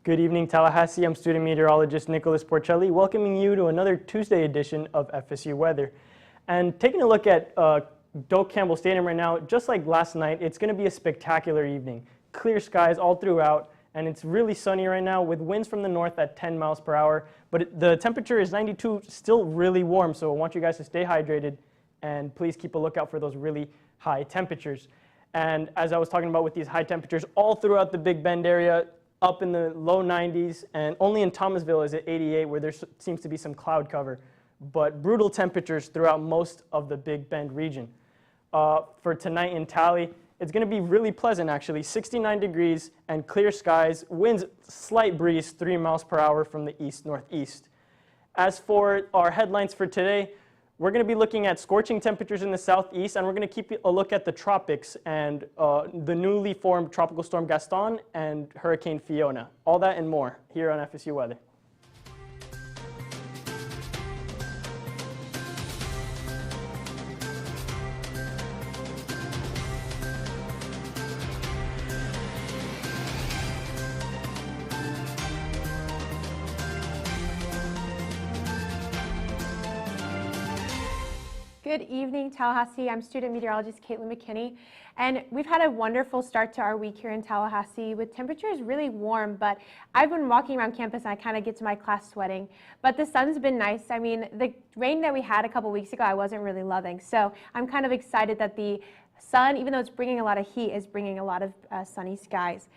Good evening, Tallahassee. I'm student meteorologist Nicholas Porcelli, welcoming you to another Tuesday edition of FSU Weather. And taking a look at Doak Campbell Stadium right now, just like last night, it's going to be a spectacular evening. Clear skies all throughout, and it's really sunny right now with winds from the north at 10 miles per hour. But the temperature is 92, still really warm, so I want you guys to stay hydrated, and please keep a lookout for those really high temperatures. And as I was talking about with these high temperatures all throughout the Big Bend area, up in the low 90s, and only in Thomasville is it 88, where there seems to be some cloud cover. But brutal temperatures throughout most of the Big Bend region. For tonight in Tally, it's going to be really pleasant actually, 69 degrees and clear skies, winds slight breeze 3 miles per hour from the east-northeast. As for our headlines for today, we're going to be looking at scorching temperatures in the southeast, and we're going to keep a look at the tropics and the newly formed Tropical Storm Gaston and Hurricane Fiona. All that and more here on FSU Weather. Good evening, Tallahassee. I'm student meteorologist Caitlin McKinney, and we've had a wonderful start to our week here in Tallahassee with temperatures really warm, but I've been walking around campus and I kind of get to my class sweating, but the sun's been nice. I mean, the rain that we had a couple weeks ago, I wasn't really loving, so I'm kind of excited that the sun, even though it's bringing a lot of heat, is bringing a lot of sunny skies.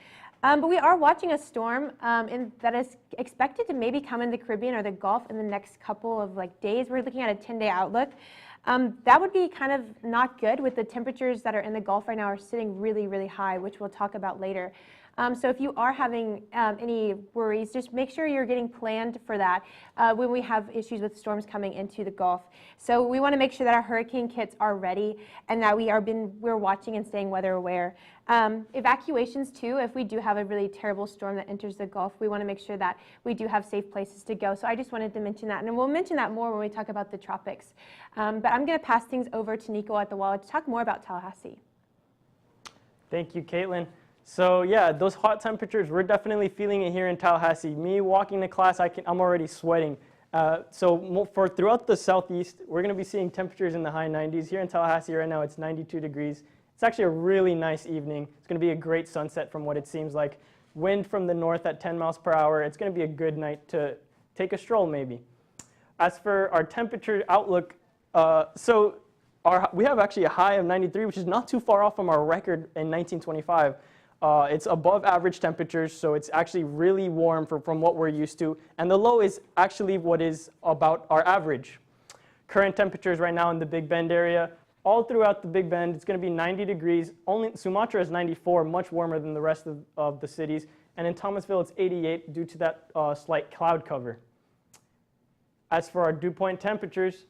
But we are watching a storm that is expected to maybe come in the Caribbean or the Gulf in the next couple of days. We're looking at a 10-day outlook. That would be kind of not good with the temperatures that are in the Gulf right now are sitting really, really high, which we'll talk about later. So if you are having any worries, just make sure you're getting planned for that when we have issues with storms coming into the Gulf. So we want to make sure that our hurricane kits are ready and that we're watching and staying weather aware. Evacuations too, if we do have a really terrible storm that enters the Gulf, we want to make sure that we do have safe places to go. So I just wanted to mention that, and we'll mention that more when we talk about the tropics. But I'm going to pass things over to Nico at the wall to talk more about Tallahassee. Thank you, Caitlin. So yeah, those hot temperatures, we're definitely feeling it here in Tallahassee. Me walking to class, I'm already sweating. So for throughout the southeast, we're going to be seeing temperatures in the high 90s. Here in Tallahassee right now, it's 92 degrees. It's actually a really nice evening. It's going to be a great sunset from what it seems like. Wind from the north at 10 miles per hour. It's going to be a good night to take a stroll maybe. As for our temperature outlook, we have actually a high of 93, which is not too far off from our record in 1925. It's above average temperatures, so it's actually really warm from what we're used to. And the low is actually what is about our average. Current temperatures right now in the Big Bend area, all throughout the Big Bend, it's going to be 90 degrees. Only Sumatra is 94, much warmer than the rest of the cities. And in Thomasville, it's 88 due to that slight cloud cover. As for our dew point temperatures,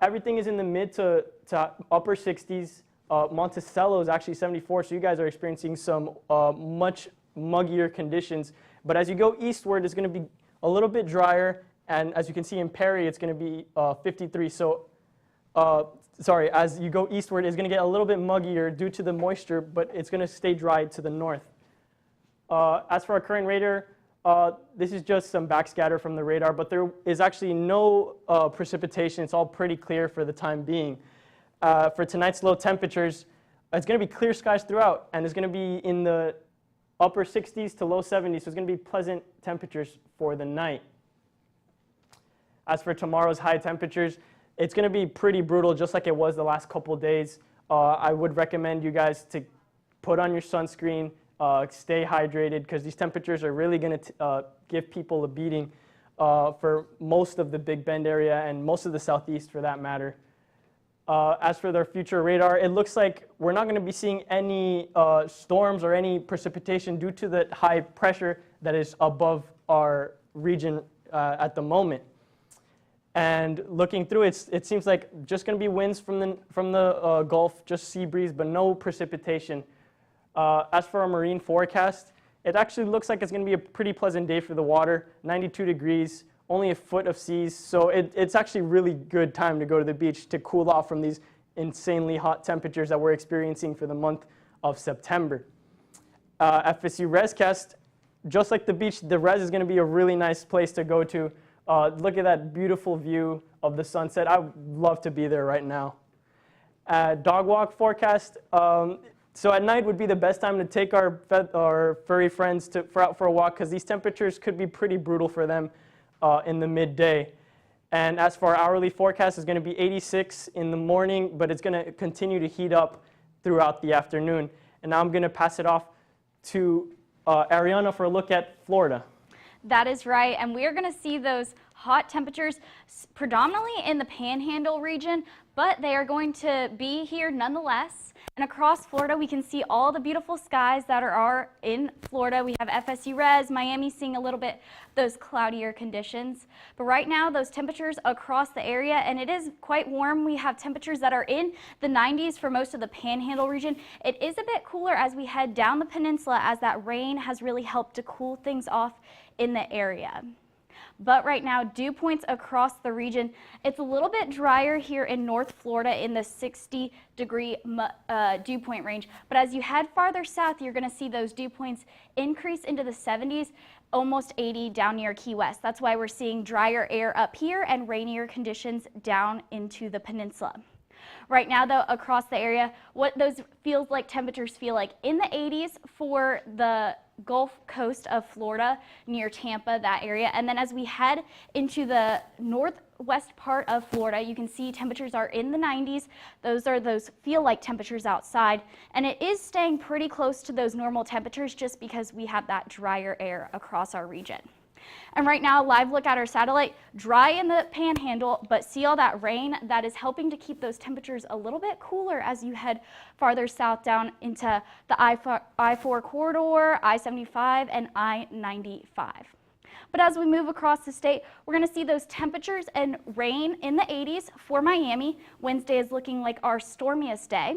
everything is in the mid to upper 60s. Monticello is actually 74, so you guys are experiencing some much muggier conditions. But as you go eastward, it's going to be a little bit drier, and as you can see in Perry, it's going to be 53. So, as you go eastward, it's going to get a little bit muggier due to the moisture, but it's going to stay dry to the north. As for our current radar, this is just some backscatter from the radar, but there is actually no precipitation. It's all pretty clear for the time being. For tonight's low temperatures, it's going to be clear skies throughout, and it's going to be in the upper 60s to low 70s, so it's going to be pleasant temperatures for the night. As for tomorrow's high temperatures, it's going to be pretty brutal, just like it was the last couple days. I would recommend you guys to put on your sunscreen, stay hydrated, because these temperatures are really going to give people a beating for most of the Big Bend area and most of the southeast for that matter. As for their future radar, it looks like we're not going to be seeing any storms or any precipitation due to the high pressure that is above our region at the moment. And looking through it, it seems like just going to be winds from the Gulf, just sea breeze, but no precipitation. As for our marine forecast, it actually looks like it's going to be a pretty pleasant day for the water, 92 degrees. Only a foot of seas, so it's actually really good time to go to the beach to cool off from these insanely hot temperatures that we're experiencing for the month of September. FSU Rescast, just like the beach, the res is going to be a really nice place to go to. Look at that beautiful view of the sunset. I would love to be there right now. Dog walk forecast. So at night would be the best time to take our furry friends out for a walk, because these temperatures could be pretty brutal for them in the midday. And as for our hourly forecast, it's going to be 86 in the morning, but it's going to continue to heat up throughout the afternoon. And now I'm going to pass it off to Ariana for a look at Florida. That is right, and we are going to see those hot temperatures predominantly in the Panhandle region, but they are going to be here nonetheless. And across Florida, we can see all the beautiful skies that are in Florida. We have FSU res, Miami seeing a little bit those cloudier conditions. But right now, those temperatures across the area, and it is quite warm. We have temperatures that are in the 90s for most of the Panhandle region. It is a bit cooler as we head down the peninsula, as that rain has really helped to cool things off in the area. But right now, dew points across the region, it's a little bit drier here in North Florida in the 60-degree dew point range. But as you head farther south, you're going to see those dew points increase into the 70s, almost 80 down near Key West. That's why we're seeing drier air up here and rainier conditions down into the peninsula. Right now, though, across the area, what those temperatures feel like in the 80s for the Gulf Coast of Florida near Tampa, that area. And then as we head into the northwest part of Florida, you can see temperatures are in the 90s. Those feel like temperatures outside. And it is staying pretty close to those normal temperatures just because we have that drier air across our region. And right now, live look at our satellite, dry in the Panhandle, but see all that rain that is helping to keep those temperatures a little bit cooler as you head farther south down into the I-4 corridor, I-75, and I-95. But as we move across the state, we're going to see those temperatures and rain in the 80s for Miami. Wednesday is looking like our stormiest day.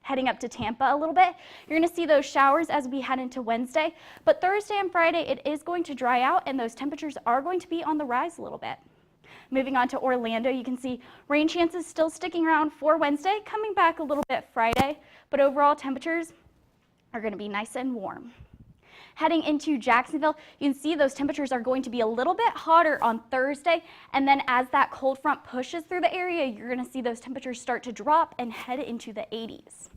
Heading up to Tampa a little bit, you're going to see those showers as we head into Wednesday. But Thursday and Friday, it is going to dry out and those temperatures are going to be on the rise a little bit. Moving on to Orlando, you can see rain chances still sticking around for Wednesday, coming back a little bit Friday, but overall temperatures are going to be nice and warm. Heading into Jacksonville, you can see those temperatures are going to be a little bit hotter on Thursday, and then as that cold front pushes through the area, you're going to see those temperatures start to drop and head into the 80s.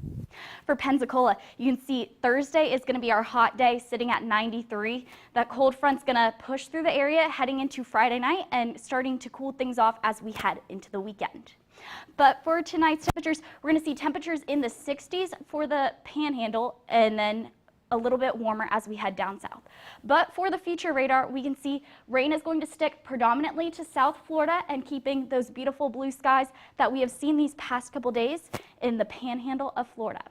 For Pensacola, you can see Thursday is going to be our hot day, sitting at 93. That cold front's going to push through the area heading into Friday night and starting to cool things off as we head into the weekend. But for tonight's temperatures, we're going to see temperatures in the 60s for the Panhandle, and then a little bit warmer as we head down south. But for the future radar, we can see rain is going to stick predominantly to South Florida and keeping those beautiful blue skies that we have seen these past couple days in the Panhandle of Florida.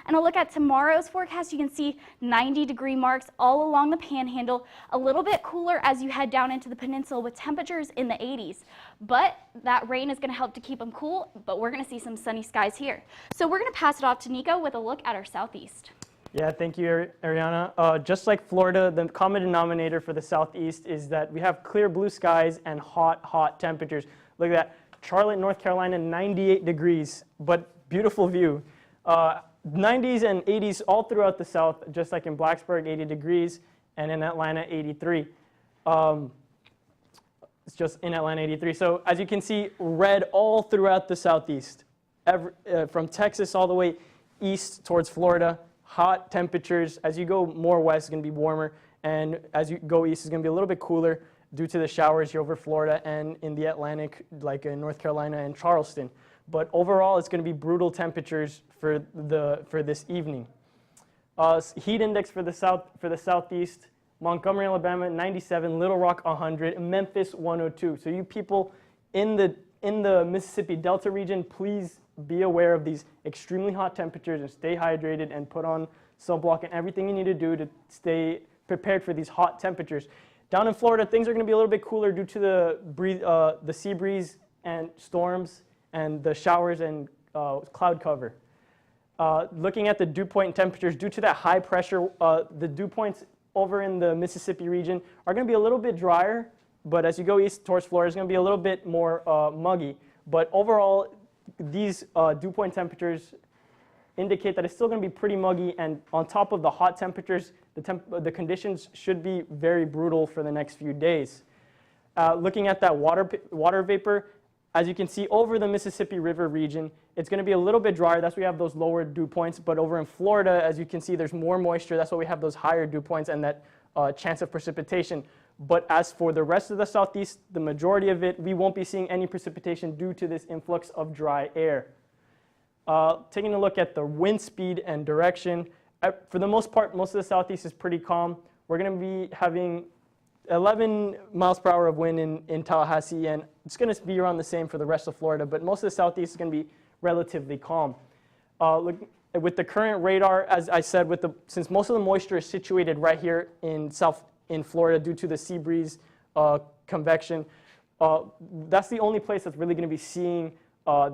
And a look at tomorrow's forecast, you can see 90-degree marks all along the Panhandle, a little bit cooler as you head down into the peninsula with temperatures in the 80s. But that rain is going to help to keep them cool, but we're going to see some sunny skies here. So we're going to pass it off to Nico with a look at our southeast. Yeah, thank you, Ariana. Just like Florida, the common denominator for the southeast is that we have clear blue skies and hot temperatures. Look at that. Charlotte, North Carolina, 98 degrees, but beautiful view. 90s and 80s all throughout the south, just like in Blacksburg, 80 degrees, and in Atlanta, 83. It's just in Atlanta, 83. So as you can see, red all throughout the southeast, from Texas all the way east towards Florida. Hot temperatures. As you go more west, it's going to be warmer, and as you go east, it's going to be a little bit cooler due to the showers here over Florida and in the Atlantic, like in North Carolina and Charleston. But overall, it's going to be brutal temperatures for this evening. Heat index for the southeast: Montgomery, Alabama, 97, Little Rock, 100, Memphis, 102. So you people in the Mississippi Delta region, please be aware of these extremely hot temperatures and stay hydrated and put on sunblock and everything you need to do to stay prepared for these hot temperatures. Down in Florida, things are going to be a little bit cooler due to the sea breeze and storms and the showers and cloud cover. Looking at the dew point temperatures, due to that high pressure, the dew points over in the Mississippi region are going to be a little bit drier, but as you go east towards Florida, it's going to be a little bit more muggy. But overall, these dew point temperatures indicate that it's still going to be pretty muggy, and on top of the hot temperatures, the conditions should be very brutal for the next few days. Looking at that water vapor, as you can see over the Mississippi River region, it's going to be a little bit drier. That's why we have those lower dew points. But over in Florida, as you can see, there's more moisture. That's why we have those higher dew points and that chance of precipitation. But as for the rest of the southeast, the majority of it, we won't be seeing any precipitation due to this influx of dry air. Taking a look at the wind speed and direction, for the most part, most of the southeast is pretty calm. We're going to be having 11 miles per hour of wind in Tallahassee, and it's going to be around the same for the rest of Florida, but most of the southeast is going to be relatively calm. With the current radar, as I said, since most of the moisture is situated right here in Florida due to the sea breeze convection, that's the only place that's really going to be seeing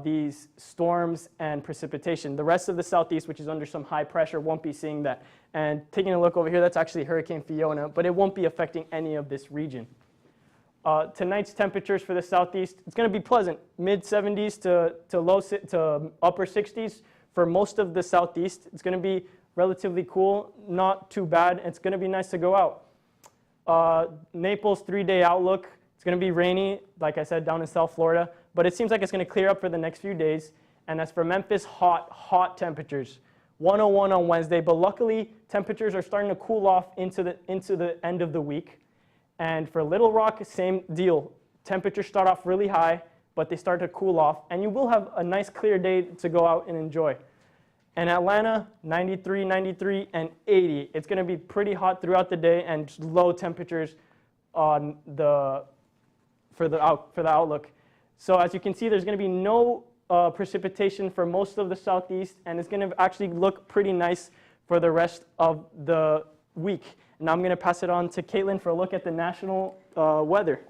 these storms and precipitation. The rest of the southeast, which is under some high pressure, won't be seeing that. And taking a look over here, that's actually Hurricane Fiona, but it won't be affecting any of this region. Tonight's temperatures for the southeast, it's going to be pleasant, mid 70s to upper 60s for most of the southeast. It's going to be relatively cool, not too bad. It's going to be nice to go out. Naples 3-day outlook, it's going to be rainy, like I said, down in South Florida, but it seems like it's going to clear up for the next few days. And as for Memphis, hot temperatures. 101 on Wednesday, but luckily temperatures are starting to cool off into the end of the week. And for Little Rock, same deal. Temperatures start off really high, but they start to cool off, and you will have a nice clear day to go out and enjoy. And Atlanta, 93, 93, and 80. It's going to be pretty hot throughout the day and low temperatures on for the outlook. So as you can see, there's going to be no precipitation for most of the southeast, and it's going to actually look pretty nice for the rest of the week. Now I'm going to pass it on to Caitlin for a look at the national weather.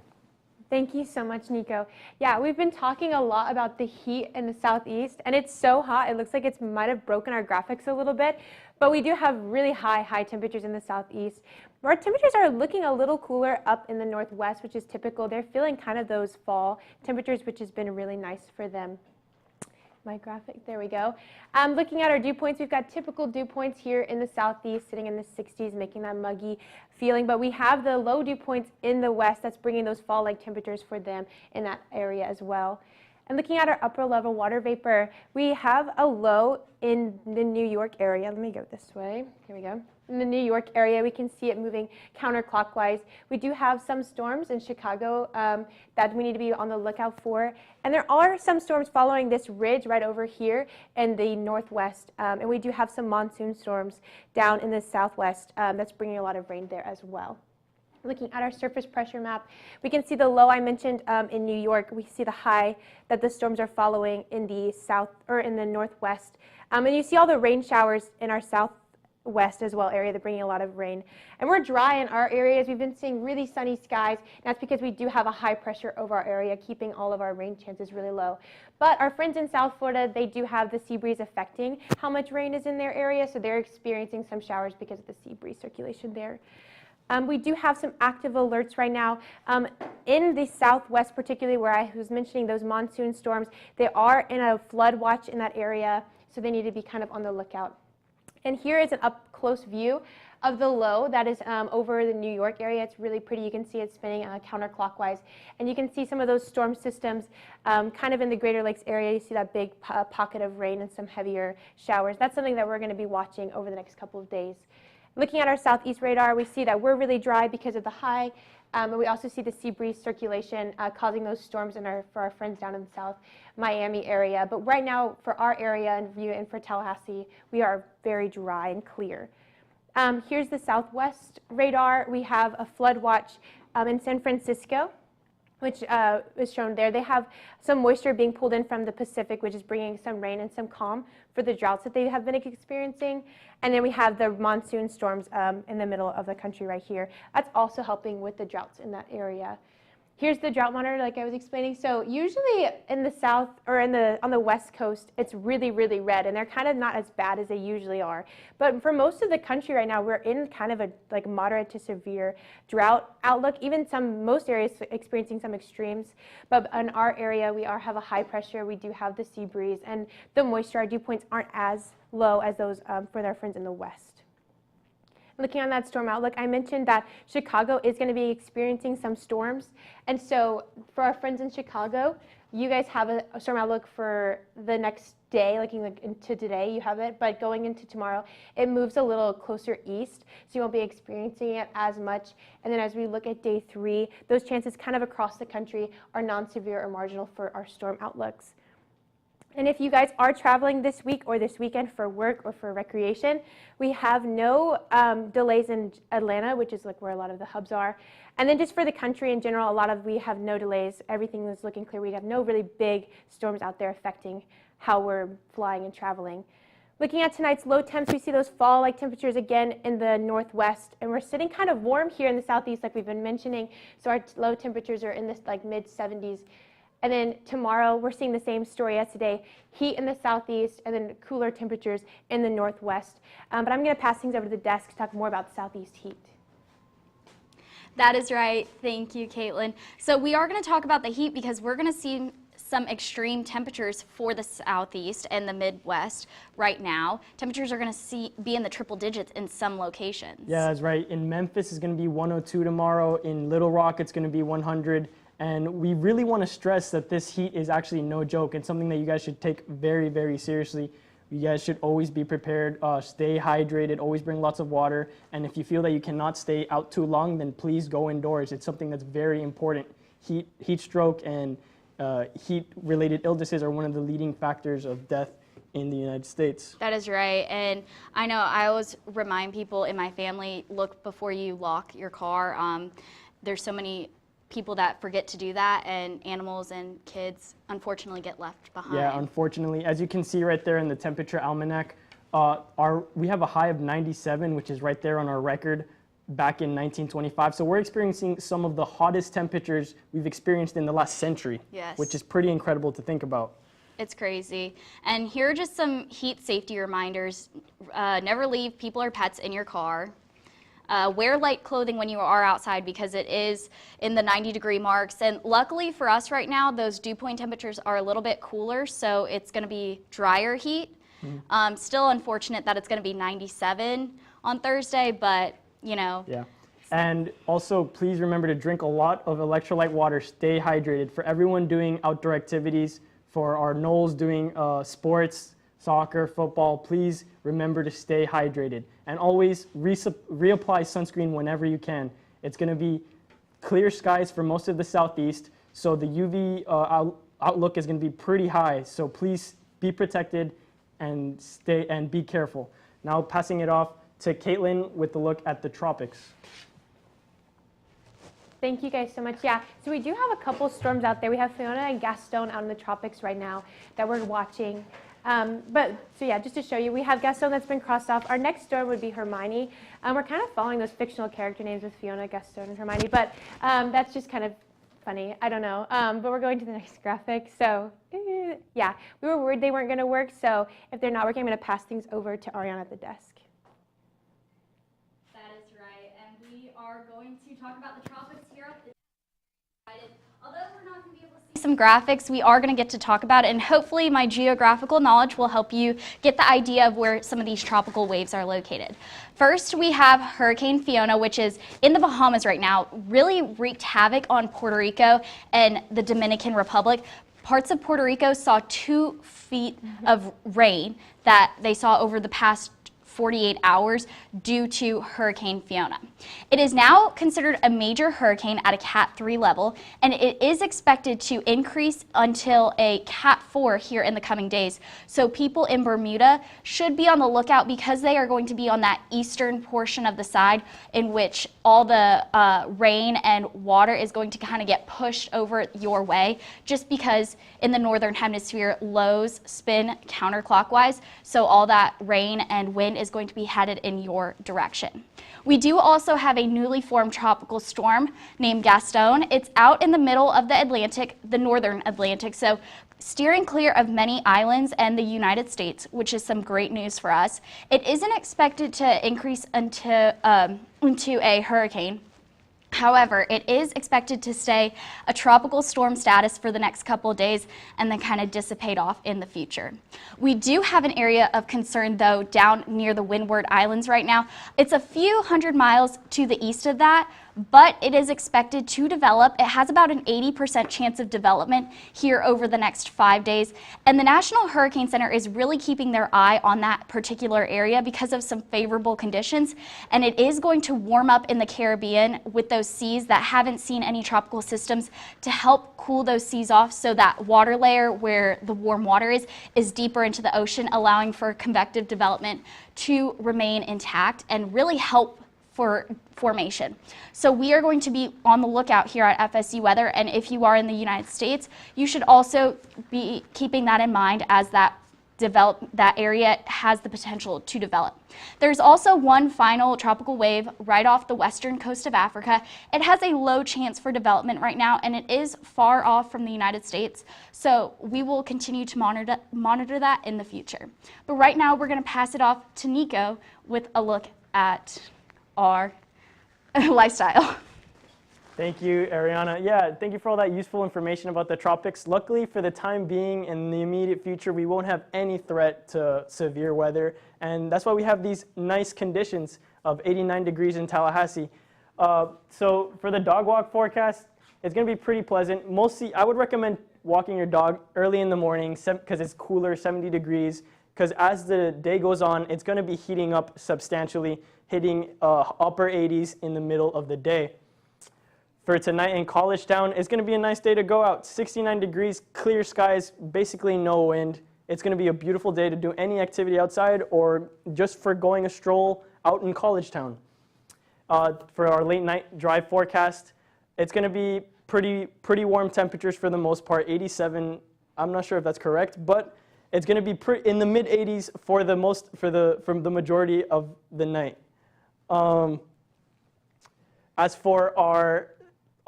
Thank you so much, Nico. Yeah, we've been talking a lot about the heat in the southeast, and it's so hot, it looks like it might have broken our graphics a little bit, but we do have really high temperatures in the southeast. Our temperatures are looking a little cooler up in the northwest, which is typical. They're feeling kind of those fall temperatures, which has been really nice for them. My graphic, there we go. Looking at our dew points, we've got typical dew points here in the southeast sitting in the 60s, making that muggy feeling, but we have the low dew points in the west that's bringing those fall-like temperatures for them in that area as well. And looking at our upper level water vapor, we have a low in the New York area. Let me go this way. Here we go. In the New York area, we can see it moving counterclockwise. We do have some storms in Chicago that we need to be on the lookout for. And there are some storms following this ridge right over here in the northwest. And we do have some monsoon storms down in the southwest that's bringing a lot of rain there as well. Looking at our surface pressure map, we can see the low I mentioned in New York. We see the high that the storms are following in the south or in the northwest. And you see all the rain showers in our southwest as well area. They're bringing a lot of rain. And we're dry in our areas. We've been seeing really sunny skies. And that's because we do have a high pressure over our area, keeping all of our rain chances really low. But our friends in South Florida, they do have the sea breeze affecting how much rain is in their area. So they're experiencing some showers because of the sea breeze circulation there. We do have some active alerts right now. In the southwest, particularly where I was mentioning those monsoon storms, they are in a flood watch in that area, so they need to be kind of on the lookout. And here is an up-close view of the low that is over the New York area. It's really pretty. You can see it spinning counterclockwise. And you can see some of those storm systems kind of in the Greater Lakes area. You see that big pocket of rain and some heavier showers. That's something that we're going to be watching over the next couple of days. Looking at our southeast radar, we see that we're really dry because of the high, and we also see the sea breeze circulation causing those storms for our friends down in the South Miami area. But right now, for our area and for Tallahassee, we are very dry and clear. Here's the southwest radar. We have a flood watch in San Francisco, which is shown there. They have some moisture being pulled in from the Pacific, which is bringing some rain and some calm for the droughts that they have been experiencing. And then we have the monsoon storms in the middle of the country right here. That's also helping with the droughts in that area. Here's the drought monitor, like I was explaining. So usually in the south or on the west coast, it's really, really red, and they're kind of not as bad as they usually are. But for most of the country right now, we're in kind of a like moderate to severe drought outlook. Even most areas experiencing some extremes. But in our area, we have a high pressure. We do have the sea breeze, and the moisture, our dew points aren't as low as those for our friends in the west. Looking on that storm outlook, I mentioned that Chicago is going to be experiencing some storms. And so for our friends in Chicago, you guys have a storm outlook for the next day, looking into today, you have it, but going into tomorrow, it moves a little closer east, so you won't be experiencing it as much. And then as we look at day 3, those chances kind of across the country are non-severe or marginal for our storm outlooks. And if you guys are traveling this week or this weekend for work or for recreation, we have no delays in Atlanta, which is like where a lot of the hubs are. And then just for the country in general, we have no delays. Everything is looking clear. We have no really big storms out there affecting how we're flying and traveling. Looking at tonight's low temps, we see those fall-like temperatures again in the northwest, and we're sitting kind of warm here in the southeast like we've been mentioning, so our low temperatures are in this like mid-70s. And then tomorrow, we're seeing the same story as today, heat in the southeast and then cooler temperatures in the northwest. But I'm going to pass things over to the desk to talk more about the southeast heat. That is right. Thank you, Caitlin. So we are going to talk about the heat because we're going to see some extreme temperatures for the southeast and the Midwest right now. Temperatures are going to be in the triple digits in some locations. Yeah, that's right. In Memphis, it's going to be 102 tomorrow. In Little Rock, it's going to be 100. And we really want to stress that this heat is actually no joke and something that you guys should take very, very seriously. You guys should always be prepared, stay hydrated, always bring lots of water. And if you feel that you cannot stay out too long, then please go indoors. It's something that's very important. Heat stroke and heat-related illnesses are one of the leading factors of death in the United States. That is right. And I know I always remind people in my family, look before you lock your car. There's so many people that forget to do that, and animals and kids unfortunately get left behind. Yeah, unfortunately. As you can see right there in the temperature almanac, we have a high of 97, which is right there on our record back in 1925. So we're experiencing some of the hottest temperatures we've experienced in the last century, yes, which is pretty incredible to think about. It's crazy. And here are just some heat safety reminders. Never leave people or pets in your car. Wear light clothing when you are outside because it is in the 90-degree marks. And luckily for us right now, those dew point temperatures are a little bit cooler, so it's going to be drier heat. Still unfortunate that it's going to be 97 on Thursday, but, you know. Yeah. And also, please remember to drink a lot of electrolyte water. Stay hydrated. For everyone doing outdoor activities, for our Knowles doing sports, soccer, football, please remember to stay hydrated. And always reapply sunscreen whenever you can. It's going to be clear skies for most of the southeast, so the UV outlook is going to be pretty high. So please be protected and be careful. Now passing it off to Caitlin with the look at the tropics. Thank you guys so much. Yeah, so we do have a couple storms out there. We have Fiona and Gaston out in the tropics right now that we're watching. So yeah, just to show you, we have Gaston that's been crossed off. Our next storm would be Hermione. We're kind of following those fictional character names with Fiona, Gaston, and Hermione, but that's just kind of funny. I don't know. But we're going to the next graphic. So yeah, we were worried they weren't going to work. So if they're not working, I'm going to pass things over to Ariana at the desk. That is right. And we are going to talk about the tropics here at the Although we're not going to be able to see some graphics, we are going to get to talk about it, and hopefully my geographical knowledge will help you get the idea of where some of these tropical waves are located. First, we have Hurricane Fiona, which is in the Bahamas right now, really wreaked havoc on Puerto Rico and the Dominican Republic. Parts of Puerto Rico saw 2 feet of rain that they saw over the past 48 hours due to Hurricane Fiona. It is now considered a major hurricane at a Cat 3 level, and it is expected to increase until a Cat 4 here in the coming days. So people in Bermuda should be on the lookout because they are going to be on that eastern portion of the side in which all the rain and water is going to kind of get pushed over your way, just because in the northern hemisphere lows spin counterclockwise, so all that rain and wind is going to be headed in your direction. We do also have a newly formed tropical storm named Gaston. It's out in the middle of the Atlantic, the northern Atlantic, so steering clear of many islands and the United States, which is some great news for us. It isn't expected to increase into a hurricane. However, it is expected to stay a tropical storm status for the next couple of days and then kind of dissipate off in the future. We do have an area of concern, though, down near the Windward Islands right now. It's a few hundred miles to the east of that, but it is expected to develop. It has about an 80% chance of development here over the next 5 days. And the National Hurricane Center is really keeping their eye on that particular area because of some favorable conditions. And it is going to warm up in the Caribbean with those seas that haven't seen any tropical systems to help cool those seas off, so that water layer where the warm water is deeper into the ocean, allowing for convective development to remain intact and really help for formation. So we are going to be on the lookout here at FSU Weather, and if you are in the United States, you should also be keeping that in mind as that area has the potential to develop. There's also one final tropical wave right off the western coast of Africa. It has a low chance for development right now, and it is far off from the United States, so we will continue to monitor that in the future. But right now we're going to pass it off to Nico with a look at our lifestyle. Thank you, Ariana. Yeah, thank you for all that useful information about the tropics. Luckily, for the time being, in the immediate future, we won't have any threat to severe weather, and that's why we have these nice conditions of 89 degrees in Tallahassee. So for the dog walk forecast, it's going to be pretty pleasant. Mostly, I would recommend walking your dog early in the morning because it's cooler, 70 degrees, because as the day goes on, it's going to be heating up substantially, hitting upper 80s in the middle of the day. For tonight in College Town, it's going to be a nice day to go out. 69 degrees, clear skies, basically no wind. It's going to be a beautiful day to do any activity outside or just for going a stroll out in College Town. For our late night drive forecast, it's going to be pretty warm temperatures for the most part, 87. I'm not sure if that's correct, but it's going to be in the mid 80s for the majority of the night. As for our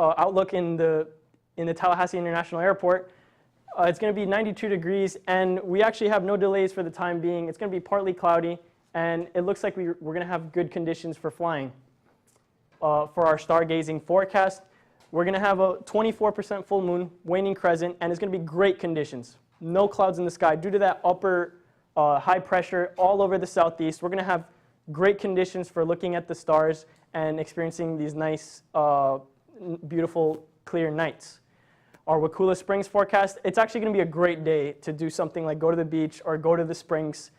outlook in the Tallahassee International Airport, it's going to be 92 degrees, and we actually have no delays for the time being. It's going to be partly cloudy, and it looks like we're going to have good conditions for flying. For our stargazing forecast, we're going to have a 24% full moon, waning crescent, and it's going to be great conditions. No clouds in the sky. Due to that upper high pressure all over the southeast, we're going to have great conditions for looking at the stars and experiencing these nice, beautiful, clear nights. Our Wakula Springs forecast, it's actually going to be a great day to do something like go to the beach or go to the springs.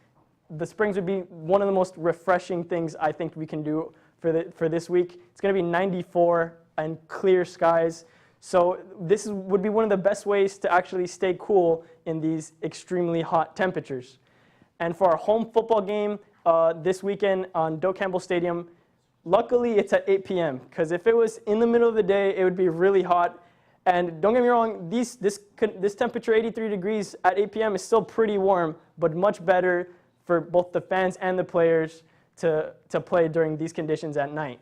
The springs would be one of the most refreshing things I think we can do for this week. It's going to be 94 and clear skies. So this would be one of the best ways to actually stay cool in these extremely hot temperatures. And for our home football game this weekend on Doak Campbell Stadium, luckily it's at 8 p.m. because if it was in the middle of the day, it would be really hot. And don't get me wrong, this temperature, 83 degrees at 8 p.m. is still pretty warm, but much better for both the fans and the players to play during these conditions at night.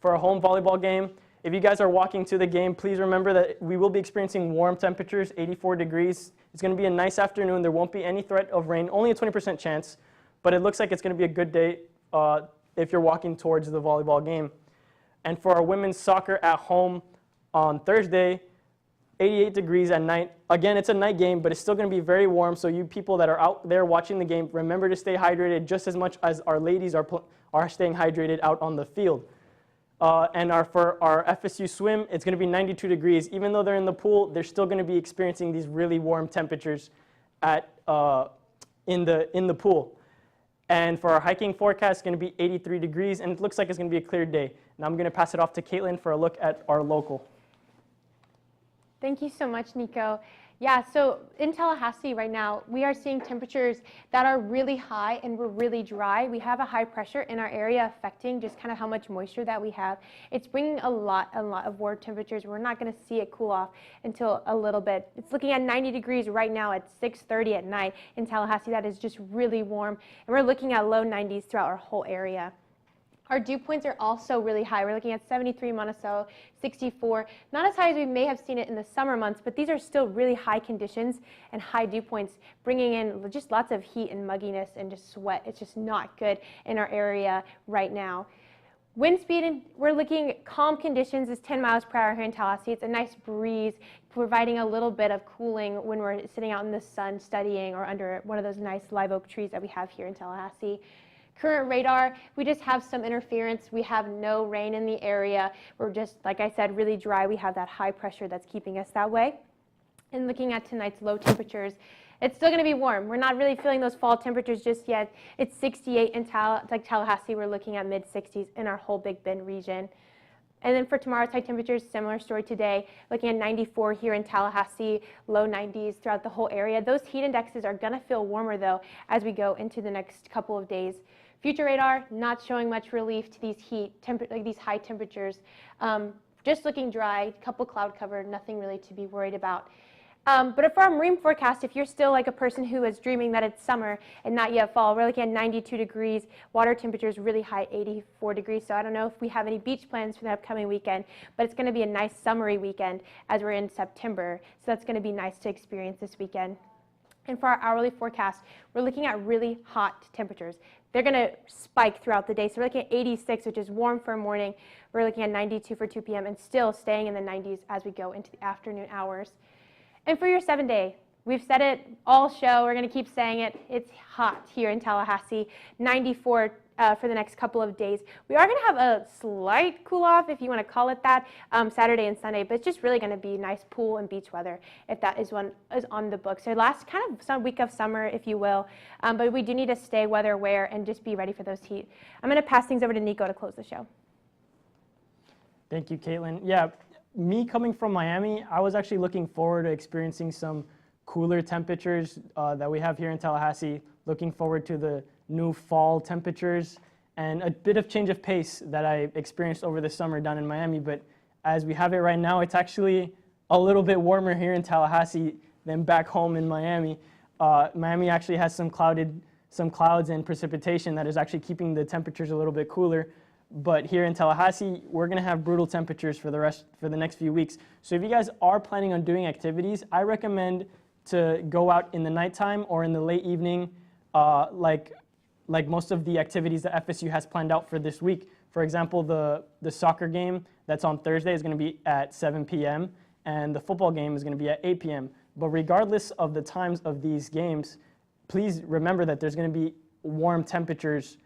For a home volleyball game, if you guys are walking to the game, please remember that we will be experiencing warm temperatures, 84 degrees. It's going to be a nice afternoon. There won't be any threat of rain, only a 20% chance, but it looks like it's going to be a good day if you're walking towards the volleyball game. And for our women's soccer at home on Thursday, 88 degrees at night. Again, it's a night game, but it's still going to be very warm, so you people that are out there watching the game, remember to stay hydrated just as much as our ladies are staying hydrated out on the field. And for our FSU swim, it's going to be 92 degrees. Even though they're in the pool, they're still going to be experiencing these really warm temperatures in the pool. And for our hiking forecast, it's going to be 83 degrees, and it looks like it's going to be a clear day. Now I'm going to pass it off to Caitlin for a look at our local. Thank you so much, Nico. Yeah, so in Tallahassee right now, we are seeing temperatures that are really high and we're really dry. We have a high pressure in our area affecting just kind of how much moisture that we have. It's bringing a lot of warm temperatures. We're not going to see it cool off until a little bit. It's looking at 90 degrees right now at 6:30 at night in Tallahassee. That is just really warm. And we're looking at low 90s throughout our whole area. Our dew points are also really high. We're looking at 73 Monticello, 64. Not as high as we may have seen it in the summer months, but these are still really high conditions and high dew points, bringing in just lots of heat and mugginess and just sweat. It's just not good in our area right now. Wind speed, we're looking at calm conditions is 10 miles per hour here in Tallahassee. It's a nice breeze, providing a little bit of cooling when we're sitting out in the sun studying or under one of those nice live oak trees that we have here in Tallahassee. Current radar, we just have some interference. We have no rain in the area. We're just, like I said, really dry. We have that high pressure that's keeping us that way. And looking at tonight's low temperatures, it's still going to be warm. We're not really feeling those fall temperatures just yet. It's 68 in Tallahassee. We're looking at mid-60s in our whole Big Bend region. And then for tomorrow's high temperatures, similar story today, looking at 94 here in Tallahassee, low 90s throughout the whole area. Those heat indexes are going to feel warmer, though, as we go into the next couple of days. Future radar, not showing much relief to these high temperatures. Just looking dry, couple cloud cover, nothing really to be worried about. But for our marine forecast, if you're still like a person who is dreaming that it's summer and not yet fall, we're looking at 92 degrees, water temperatures really high, 84 degrees. So I don't know if we have any beach plans for the upcoming weekend, but it's going to be a nice summery weekend as we're in September. So that's going to be nice to experience this weekend. And for our hourly forecast, we're looking at really hot temperatures. They're going to spike throughout the day. So we're looking at 86, which is warm for morning. We're looking at 92 for 2 p.m. and still staying in the 90s as we go into the afternoon hours. And for your 7-day, we've said it all show. We're going to keep saying it. It's hot here in Tallahassee, 94 for the next couple of days. We are going to have a slight cool off, if you want to call it that, Saturday and Sunday, but it's just really going to be nice pool and beach weather if that is on the books. So last kind of some week of summer, if you will, but we do need to stay weather aware and just be ready for those heat. I'm going to pass things over to Nico to close the show. Thank you, Caitlin. Yeah, me coming from Miami, I was actually looking forward to experiencing some cooler temperatures that we have here in Tallahassee, looking forward to the new fall temperatures and a bit of change of pace that I experienced over the summer down in Miami. But as we have it right now, it's actually a little bit warmer here in Tallahassee than back home in Miami. Miami actually has some clouds and precipitation that is actually keeping the temperatures a little bit cooler. But here in Tallahassee, we're going to have brutal temperatures for the next few weeks. So if you guys are planning on doing activities, I recommend to go out in the nighttime or in the late evening, like most of the activities that FSU has planned out for this week. For example, the soccer game that's on Thursday is going to be at 7 p.m. and the football game is going to be at 8 p.m. But regardless of the times of these games, please remember that there's going to be warm temperatures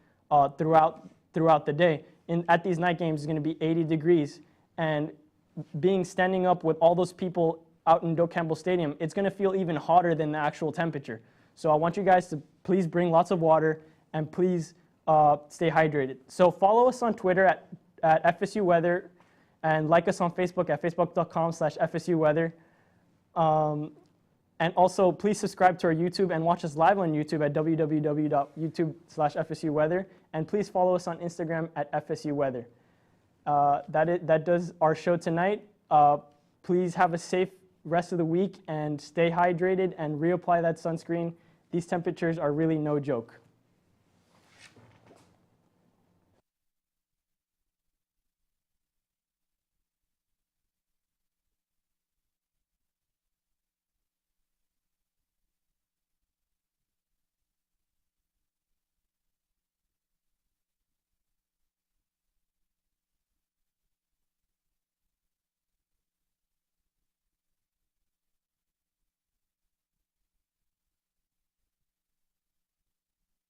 throughout the day. At these night games, it's going to be 80 degrees. And standing up with all those people out in Doak Campbell Stadium, it's going to feel even hotter than the actual temperature. So I want you guys to please bring lots of water and please stay hydrated. So follow us on Twitter at FSU Weather and like us on Facebook at facebook.com/FSU Weather. And also, please subscribe to our YouTube and watch us live on YouTube at www.youtube/FSU Weather. And please follow us on Instagram at FSU Weather. That does our show tonight. Please have a safe rest of the week and stay hydrated and reapply that sunscreen. These temperatures are really no joke.